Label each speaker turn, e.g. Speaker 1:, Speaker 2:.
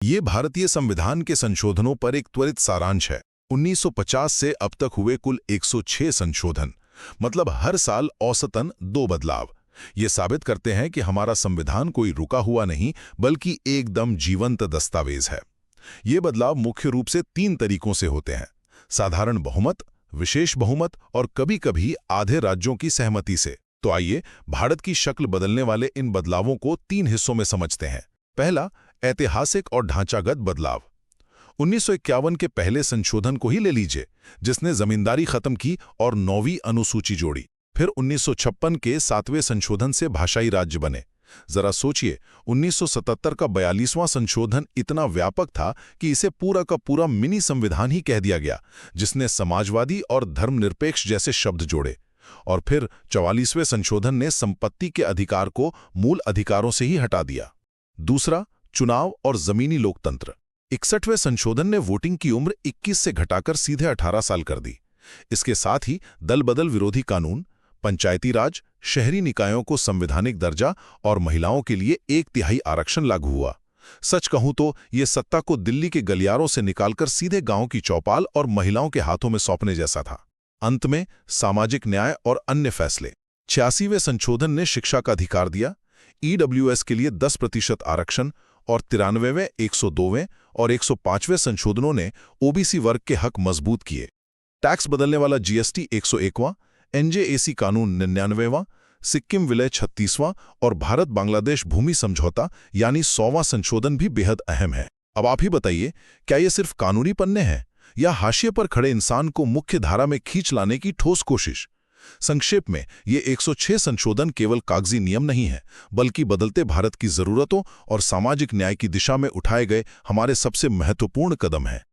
Speaker 1: ये भारतीय संविधान के संशोधनों पर एक त्वरित सारांश है। 1950 से अब तक हुए कुल 106 संशोधन, मतलब हर साल औसतन 2 बदलाव। ये साबित करते हैं कि हमारा संविधान कोई रुका हुआ नहीं, बल्कि एकदम जीवंत दस्तावेज है। ये बदलाव मुख्य रूप से 3 तरीकों से होते हैं: साधारण बहुमत, विशेष बहुमत और कभी-कभी आधे राज्यों की सहमति से। तो आइए भारत की शक्ल बदलने वाले इन बदलावों को 3 हिस्सों में समझते हैं। पहला, ऐतिहासिक और ढांचागत बदलाव। 1951 के पहले संशोधन को ही ले लीजिए, जिसने जमींदारी खत्म की और 9वीं अनुसूची जोड़ी। फिर 1956 के 7वें संशोधन से भाषाई राज्य बने। जरा सोचिए, 1977 का 42वां संशोधन इतना व्यापक था कि इसे पूरा का पूरा मिनी संविधान ही कह दिया गया, जिसने समाजवादी और धर्मनिरपेक्ष जैसे शब्द जोड़े। और फिर 44वें संशोधन ने संपत्ति के अधिकार को मूल अधिकारों से ही हटा दिया। दूसरा, चुनाव और जमीनी लोकतंत्र। 61वें संशोधन ने वोटिंग की उम्र 21 से घटाकर सीधे 18 साल कर दी। इसके साथ ही दल बदल विरोधी कानून, पंचायती राज, शहरी निकायों को संवैधानिक दर्जा और महिलाओं के लिए 1/3 आरक्षण लागू हुआ। सच कहूं तो ये सत्ता को दिल्ली के गलियारों से निकालकर सीधे गांव की चौपाल और महिलाओं के हाथों में सौंपने जैसा था। अंत में सामाजिक न्याय और अन्य फैसले। 86वें संशोधन ने शिक्षा का अधिकार दिया, ईडब्ल्यूएस के लिए 10% आरक्षण, और 93वें, 102वें और 105वें संशोधनों ने ओबीसी वर्ग के हक मजबूत किए। टैक्स बदलने वाला जीएसटी 101वां, एनजेएसी कानून 99वां, सिक्किम विलय 36वां और भारत बांग्लादेश भूमि समझौता यानी 100वां संशोधन भी बेहद अहम है। अब आप ही बताइए, क्या ये सिर्फ कानूनी पन्ने हैं या हाशिए पर खड़े इंसान को मुख्य धारा में खींच लाने की ठोस कोशिश? संक्षेप में, ये 106 संशोधन केवल कागजी नियम नहीं है, बल्कि बदलते भारत की जरूरतों और सामाजिक न्याय की दिशा में उठाए गए हमारे सबसे महत्वपूर्ण कदम हैं।